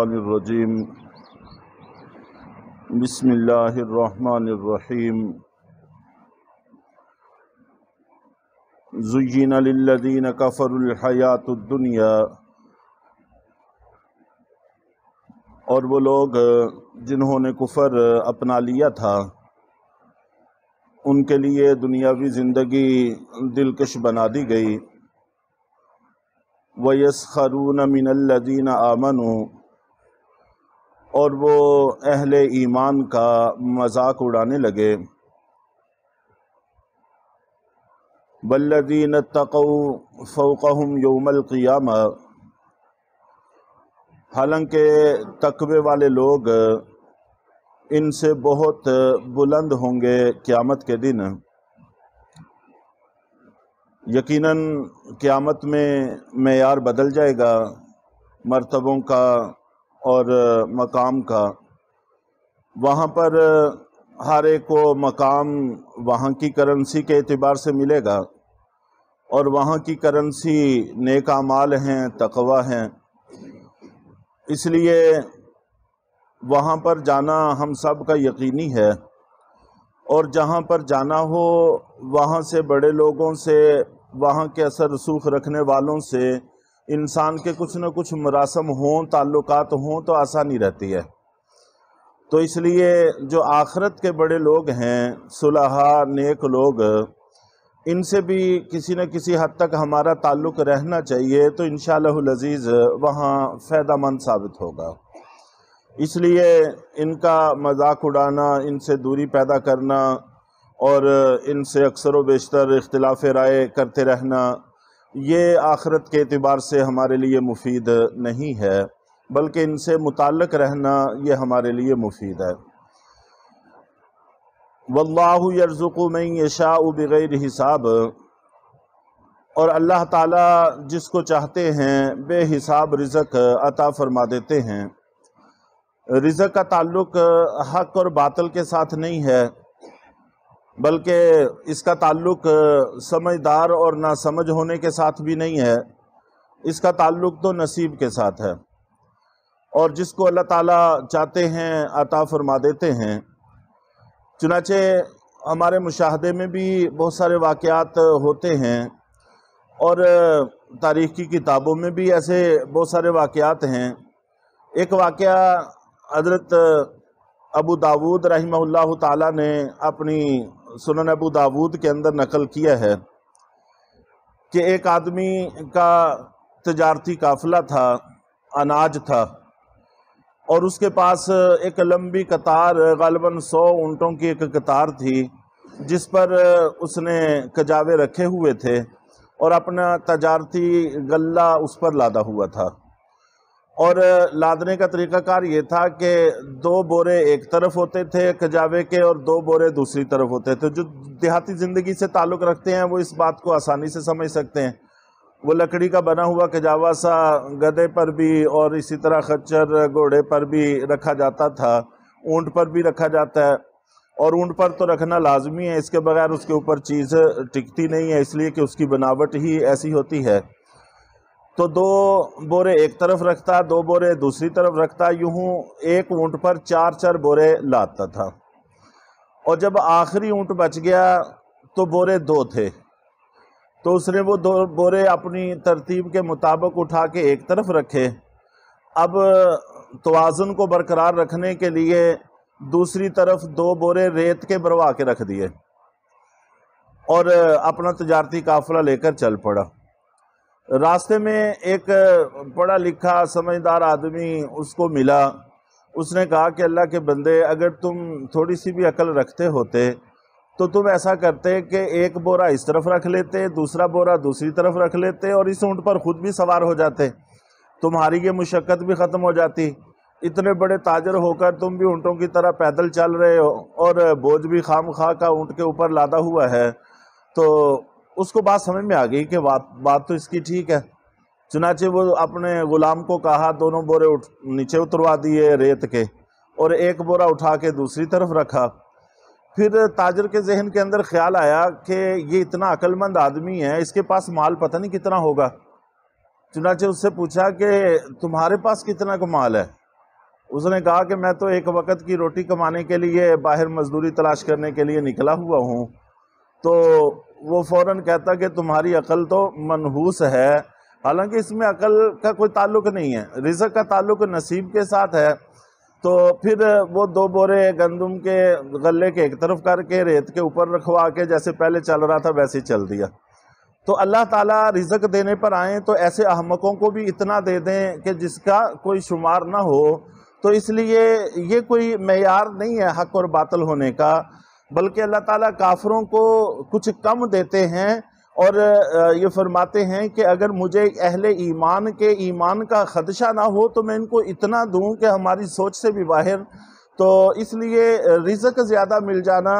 الشیطان الرجیم بسم اللہ الرحمن الرحیم زین للذین کفروا الحیات الدنیا، اور وہ لوگ جنہوں نے کفر اپنا لیا تھا ان کے لیے دنیاوی زندگی دلکش بنا دی گئی۔ وَيَسْخَرُونَ مِنَ الَّذِينَ آمَنُوا، اور وہ اہل ایمان کا مذاق اڑانے لگے۔ وَالَّذِينَ اتَّقَوْا فَوْقَهُمْ يَوْمَ الْقِيَامَةِ، حالانکہ تقوی والے لوگ ان سے بہت بلند ہوں گے قیامت کے دن۔ یقیناً قیامت میں معیار بدل جائے گا مرتبوں کا اور مقام کا۔ وہاں پر ہر ایک کو مقام وہاں کی کرنسی کے اعتبار سے ملے گا، اور وہاں کی کرنسی نیک اعمال ہیں، تقوی ہیں۔ اس لیے وہاں پر جانا ہم سب کا یقینی ہے، اور جہاں پر جانا ہو وہاں سے بڑے لوگوں سے، وہاں کے اثر رسوخ رکھنے والوں سے انسان کے کچھ نہ کچھ مراسم ہوں، تعلقات ہوں تو آسانی رہتی ہے۔ تو اس لیے جو آخرت کے بڑے لوگ ہیں، صلحاء نیک لوگ، ان سے بھی کسی نہ کسی حد تک ہمارا تعلق رہنا چاہیے، تو انشاءاللہ العزیز وہاں فائدہ مند ثابت ہوگا۔ اس لیے ان کا مذاق اڑانا، ان سے دوری پیدا کرنا اور ان سے اکثر و بیشتر اختلاف رائے کرتے رہنا، یہ آخرت کے اعتبار سے ہمارے لیے مفید نہیں ہے، بلکہ ان سے متعلق رہنا یہ ہمارے لیے مفید ہے۔ واللہ یرزق من یشاء بغیر حساب، اور اللہ تعالیٰ جس کو چاہتے ہیں بے حساب رزق عطا فرما دیتے ہیں۔ رزق کا تعلق حق اور باطل کے ساتھ نہیں ہے، بلکہ اس کا تعلق سمجھدار اور ناسمجھ ہونے کے ساتھ بھی نہیں ہے، اس کا تعلق تو نصیب کے ساتھ ہے، اور جس کو اللہ تعالیٰ چاہتے ہیں عطا فرما دیتے ہیں۔ چنانچہ ہمارے مشاہدے میں بھی بہت سارے واقعات ہوتے ہیں، اور تاریخ کی کتابوں میں بھی ایسے بہت سارے واقعات ہیں۔ ایک واقعہ حضرت ابو داود رحمہ اللہ تعالیٰ نے اپنی سنن ابو داود کے اندر نقل کیا ہے کہ ایک آدمی کا تجارتی قافلہ تھا، اناج تھا، اور اس کے پاس ایک لمبی قطار، غالباً 100 اونٹوں کی ایک قطار تھی، جس پر اس نے کجاوے رکھے ہوئے تھے اور اپنا تجارتی غلہ اس پر لادا ہوا تھا۔ اور لادنے کا طریقہ کار یہ تھا کہ 2 بورے ایک طرف ہوتے تھے کجاوے کے، اور 2 بورے دوسری طرف ہوتے تھے۔ جو دیہاتی زندگی سے تعلق رکھتے ہیں وہ اس بات کو آسانی سے سمجھ سکتے ہیں۔ وہ لکڑی کا بنا ہوا کجاوا سا گدھے پر بھی اور اسی طرح خچر گھوڑے پر بھی رکھا جاتا تھا، اونٹ پر بھی رکھا جاتا ہے، اور اونٹ پر تو رکھنا لازمی ہے، اس کے بغیر اس کے اوپر چیز ٹکتی نہیں ہے، اس لیے کہ اس کی بناوٹ ہی ایسی ہوتی ہے۔ تو 2 بورے ایک طرف رکھتا، 2 بورے دوسری طرف رکھتا، یوں ایک اونٹ پر 4 بورے لاتا تھا۔ اور جب آخری اونٹ بچ گیا تو بورے 2 تھے، تو اس نے وہ 2 بورے اپنی ترتیب کے مطابق اٹھا کے ایک طرف رکھے۔ اب توازن کو برقرار رکھنے کے لیے دوسری طرف 2 بورے ریت کے بھروا کے رکھ دیے، اور اپنا تجارتی قافلہ لے کر چل پڑا۔ راستے میں ایک پڑھا لکھا سمجھدار آدمی اس کو ملا۔ اس نے کہا کہ اللہ کے بندے، اگر تم تھوڑی سی بھی عقل رکھتے ہوتے تو تم ایسا کرتے کہ ایک بورا اس طرف رکھ لیتے، دوسرا بورا دوسری طرف رکھ لیتے، اور اس اونٹ پر خود بھی سوار ہو جاتے، تمہاری یہ مشقت بھی ختم ہو جاتی۔ اتنے بڑے تاجر ہو کر تم بھی اونٹوں کی طرح پیدل چل رہے ہو، اور بوجھ بھی خام خواہ کا اونٹ کے اوپر لادا ہوا ہے۔ تو اس کو بات سمجھ میں آ گئی کہ بات تو اس کی ٹھیک ہے۔ چنانچہ وہ اپنے غلام کو کہا، 2 بورے نیچے اتروا دیے ریت کے، اور ایک بورا اٹھا کے دوسری طرف رکھا۔ پھر تاجر کے ذہن کے اندر خیال آیا کہ یہ اتنا عقل مند آدمی ہے، اس کے پاس مال پتہ نہیں کتنا ہوگا۔ چنانچہ اس سے پوچھا کہ تمہارے پاس کتنا کا مال ہے؟ اس نے کہا کہ میں تو ایک وقت کی روٹی کمانے کے لیے باہر مزدوری تلاش کرنے کے لیے نکلا ہوا ہوں۔ تو وہ فوراً کہتا کہ تمہاری عقل تو منحوس ہے، حالانکہ اس میں عقل کا کوئی تعلق نہیں ہے، رزق کا تعلق نصیب کے ساتھ ہے۔ تو پھر وہ 2 بورے گندم کے غلے کے ایک طرف کر کے ریت کے اوپر رکھوا کے جیسے پہلے چل رہا تھا ویسے چل دیا۔ تو اللہ تعالیٰ رزق دینے پر آئیں تو ایسے احمقوں کو بھی اتنا دے دیں کہ جس کا کوئی شمار نہ ہو۔ تو اس لیے یہ کوئی معیار نہیں ہے حق اور باطل ہونے کا، بلکہ اللہ تعالیٰ کافروں کو کچھ کم دیتے ہیں اور یہ فرماتے ہیں کہ اگر مجھے اہل ایمان کے ایمان کا خدشہ نہ ہو تو میں ان کو اتنا دوں کہ ہماری سوچ سے بھی باہر۔ تو اس لیے رزق زیادہ مل جانا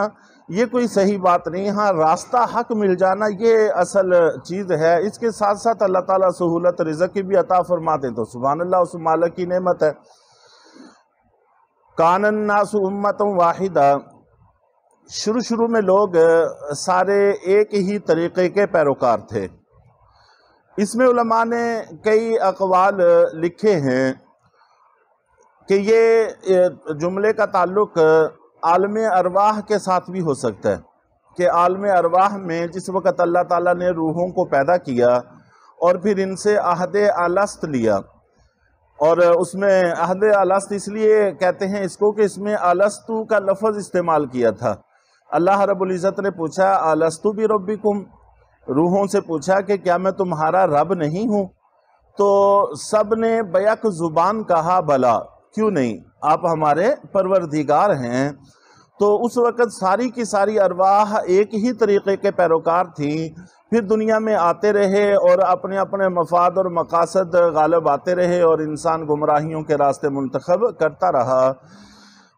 یہ کوئی صحیح بات نہیں، ہاں راستہ حق مل جانا یہ اصل چیز ہے۔ اس کے ساتھ ساتھ اللہ تعالیٰ سہولت رزق کی بھی عطا فرماتے تو سبحان اللہ، اس مالک کی نعمت ہے۔ کان الناس امۃ واحدہ، شروع میں لوگ سارے ایک ہی طریقے کے پیروکار تھے۔ اس میں علماء نے کئی اقوال لکھے ہیں کہ یہ جملے کا تعلق عالم ارواح کے ساتھ بھی ہو سکتا ہے، کہ عالم ارواح میں جس وقت اللہ تعالیٰ نے روحوں کو پیدا کیا اور پھر ان سے عہد الست لیا، اور اس میں عہد الست اس لیے کہتے ہیں اس کو کہ اس میں الستو کا لفظ استعمال کیا تھا۔ اللہ رب العزت نے پوچھا الستو بربکم، روحوں سے پوچھا کہ کیا میں تمہارا رب نہیں ہوں؟ تو سب نے بیک زبان کہا بلا، کیوں نہیں، آپ ہمارے پروردگار ہیں۔ تو اس وقت ساری کی ساری ارواح ایک ہی طریقے کے پیروکار تھیں، پھر دنیا میں آتے رہے اور اپنے اپنے مفاد اور مقاصد غالب آتے رہے اور انسان گمراہیوں کے راستے منتخب کرتا رہا۔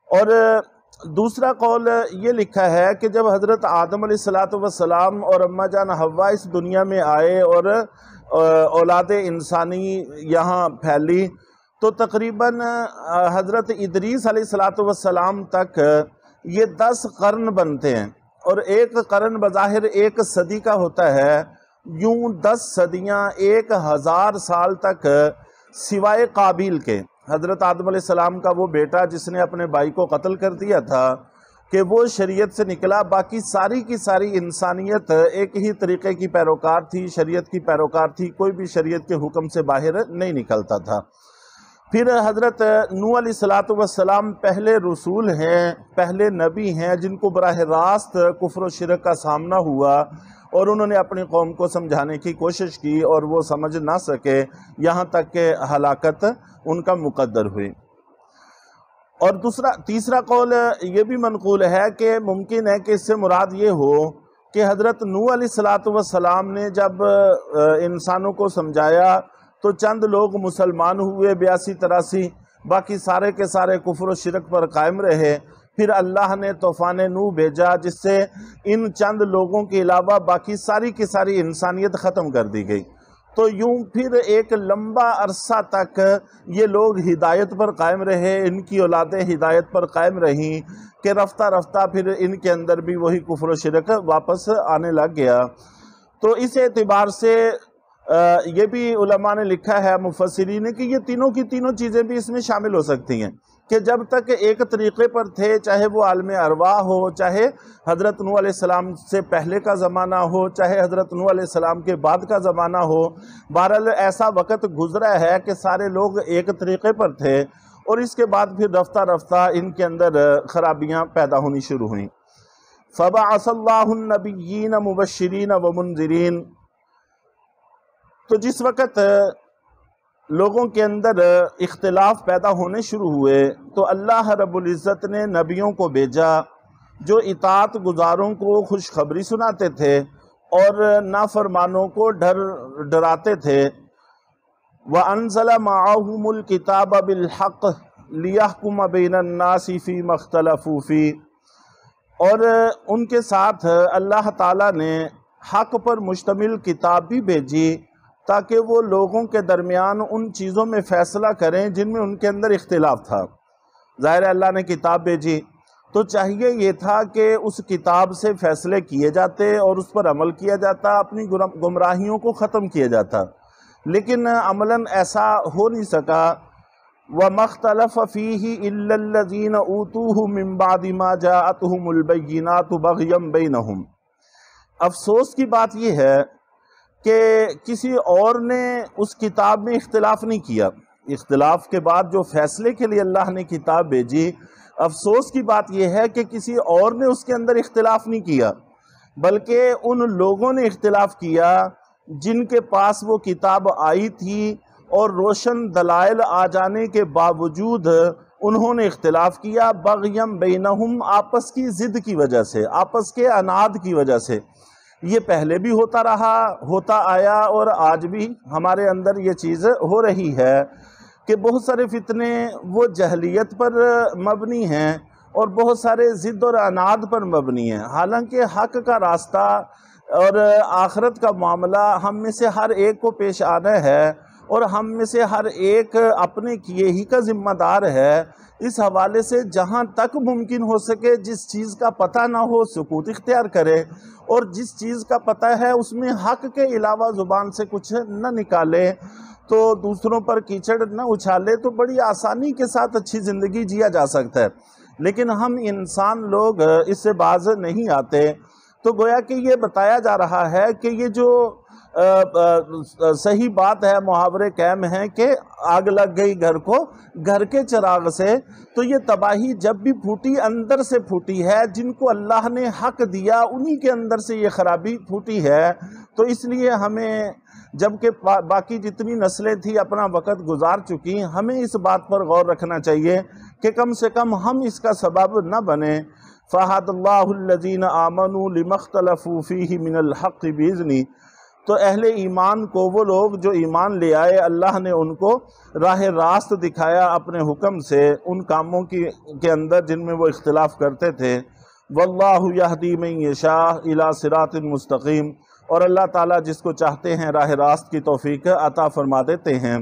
اور دوسرا قول یہ لکھا ہے کہ جب حضرت آدم علیہ السلام اور اماں جان حوا اس دنیا میں آئے اور اولاد انسانی یہاں پھیلی تو تقریباً حضرت ادریس علیہ السلام تک یہ 10 قرن بنتے ہیں، اور ایک قرن بظاہر 1 صدی کا ہوتا ہے، یوں 10 صدیاں 1000 سال تک سوائے قابیل کے، حضرت آدم علیہ السلام کا وہ بیٹا جس نے اپنے بھائی کو قتل کر دیا تھا، کہ وہ شریعت سے نکلا، باقی ساری کی ساری انسانیت ایک ہی طریقے کی پیروکار تھی، شریعت کی پیروکار تھی، کوئی بھی شریعت کے حکم سے باہر نہیں نکلتا تھا۔ پھر حضرت نوح علیہ السلام پہلے رسول ہیں، پہلے نبی ہیں جن کو براہ راست کفر و شرک کا سامنا ہوا، اور انہوں نے اپنی قوم کو سمجھانے کی کوشش کی اور وہ سمجھ نہ سکے، یہاں تک کہ ہلاکت ان کا مقدر ہوئی۔ اور تیسرا قول یہ بھی منقول ہے کہ ممکن ہے کہ اس سے مراد یہ ہو کہ حضرت نوح علیہ السلام نے جب انسانوں کو سمجھایا تو چند لوگ مسلمان ہوئے 82-83، باقی سارے کے سارے کفر و شرک پر قائم رہے۔ پھر اللہ نے طوفان نوح بھیجا جس سے ان چند لوگوں کے علاوہ باقی ساری کی ساری انسانیت ختم کر دی گئی۔ تو یوں پھر ایک لمبا عرصہ تک یہ لوگ ہدایت پر قائم رہے، ان کی اولادیں ہدایت پر قائم رہیں، کہ رفتہ رفتہ پھر ان کے اندر بھی وہی کفر و شرک واپس آنے لگ گیا۔ تو اس اعتبار سے یہ بھی علماء نے لکھا ہے مفسرین نے کہ یہ تینوں کی تینوں چیزیں بھی اس میں شامل ہو سکتی ہیں، کہ جب تک ایک طریقے پر تھے، چاہے وہ عالم ارواح ہو، چاہے حضرت نوح علیہ السلام سے پہلے کا زمانہ ہو، چاہے حضرت نوح علیہ السلام کے بعد کا زمانہ ہو، بہرحال ایسا وقت گزرا ہے کہ سارے لوگ ایک طریقے پر تھے، اور اس کے بعد پھر رفتہ رفتہ ان کے اندر خرابیاں پیدا ہونی شروع ہوئیں۔ فَبَعَثَ اللَّهُ النَّبِيِّينَ مُبَشِّرِينَ وَمُنذِرِينَ، تو جس وقت لوگوں کے اندر اختلاف پیدا ہونے شروع ہوئے تو اللہ رب العزت نے نبیوں کو بھیجا جو اطاعت گزاروں کو خوشخبری سناتے تھے اور نافرمانوں کو ڈراتے تھے۔ وَأَنزَلَ مَعَهُمُ الْكِتَابَ بِالْحَقِّ لِيَحْكُمَ بَيْنَ النَّاسِ فِي مَا اخْتَلَفُوا فِيهِ، اور ان کے ساتھ اللہ تعالیٰ نے حق پر مشتمل کتاب بھی بھیجی تاکہ وہ لوگوں کے درمیان ان چیزوں میں فیصلہ کریں جن میں ان کے اندر اختلاف تھا۔ ظاہر ہے اللہ نے کتاب بھیجی تو چاہیے یہ تھا کہ اس کتاب سے فیصلے کیے جاتے اور اس پر عمل کیا جاتا، اپنی گمراہیوں کو ختم کیا جاتا، لیکن عملاً ایسا ہو نہیں سکا۔ وَمَخْتَلَفَ فِيهِ إِلَّا الَّذِينَ أُوتُوهُ مِن بَعْدِ مَا جَاءَتْهُمُ الْبَيِّنَاتُ بَغْيًا بَيْنَهُمْ۔ افسوس کی بات یہ ہے کہ کسی اور نے اس کتاب میں اختلاف نہیں کیا۔ اختلاف کے بعد جو فیصلے کے لیے اللہ نے کتاب بھیجی، افسوس کی بات یہ ہے کہ کسی اور نے اس کے اندر اختلاف نہیں کیا، بلکہ ان لوگوں نے اختلاف کیا جن کے پاس وہ کتاب آئی تھی اور روشن دلائل آ جانے کے باوجود انہوں نے اختلاف کیا، بغیم بینہم، آپس کی ضد کی وجہ سے، آپس کے عناد کی وجہ سے۔ یہ پہلے بھی ہوتا رہا، ہوتا آیا، اور آج بھی ہمارے اندر یہ چیز ہو رہی ہے کہ بہت سارے فتنے وہ جہلیت پر مبنی ہیں اور بہت سارے ضد اور عناد پر مبنی ہیں، حالانکہ حق کا راستہ اور آخرت کا معاملہ ہم میں سے ہر ایک کو پیش آنا ہے، اور ہم میں سے ہر ایک اپنے کیے ہی کا ذمہ دار ہے۔ اس حوالے سے جہاں تک ممکن ہو سکے جس چیز کا پتہ نہ ہو سکوت اختیار کرے، اور جس چیز کا پتہ ہے اس میں حق کے علاوہ زبان سے کچھ نہ نکالے، تو دوسروں پر کیچڑ نہ اچھالے، تو بڑی آسانی کے ساتھ اچھی زندگی جیا جا سکتا ہے۔ لیکن ہم انسان لوگ اس سے باز نہیں آتے، تو گویا کہ یہ بتایا جا رہا ہے کہ یہ جو صحیح بات ہے، محاورے قائم ہیں کہ آگ لگ گئی گھر کو گھر کے چراغ سے، تو یہ تباہی جب بھی پھوٹی اندر سے پھوٹی ہے، جن کو اللہ نے حق دیا انہی کے اندر سے یہ خرابی پھوٹی ہے۔ تو اس لیے ہمیں، جبکہ باقی جتنی نسلیں تھیں اپنا وقت گزار چکی، ہمیں اس بات پر غور رکھنا چاہیے کہ کم سے کم ہم اس کا سبب نہ بنیں۔ فَهَدَى اللَّهُ الَّذِينَ آمَنُوا لِمَا اخْتَلَفُوا فِيهِ مِنَ الْحَقِّ بِإِذْنِهِ۔ تو اہل ایمان کو، وہ لوگ جو ایمان لے آئے، اللہ نے ان کو راہ راست دکھایا اپنے حکم سے ان کاموں کے اندر جن میں وہ اختلاف کرتے تھے۔ وَاللَّهُ يَهْدِي مَن يَشَاءُ إِلَى صِرَاطٍ مُسْتَقِيمٍ، اور اللہ تعالیٰ جس کو چاہتے ہیں راہ راست کی توفیق عطا فرما دیتے ہیں۔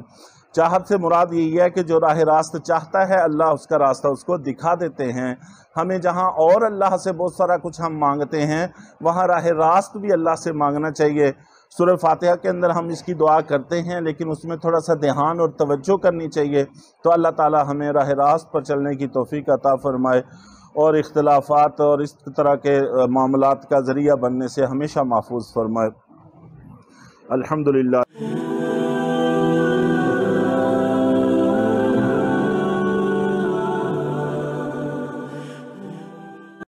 چاہت سے مراد یہی ہے کہ جو راہ راست چاہتا ہے اللہ اس کا راستہ اس کو دکھا دیتے ہیں۔ ہمیں جہاں اور اللہ سے بہت سارا کچھ ہم مانگتے ہیں، وہاں راہ راست بھی اللہ سے مانگنا چاہیے۔ سورہ فاتحہ کے اندر ہم اس کی دعا کرتے ہیں، لیکن اس میں تھوڑا سا دھیان اور توجہ کرنی چاہیے۔ تو اللہ تعالی ہمیں راہ راست پر چلنے کی توفیق عطا فرمائے، اور اختلافات اور اس طرح کے معاملات کا ذریعہ بننے سے ہمیشہ محفوظ فرمائے۔ الحمدللہ۔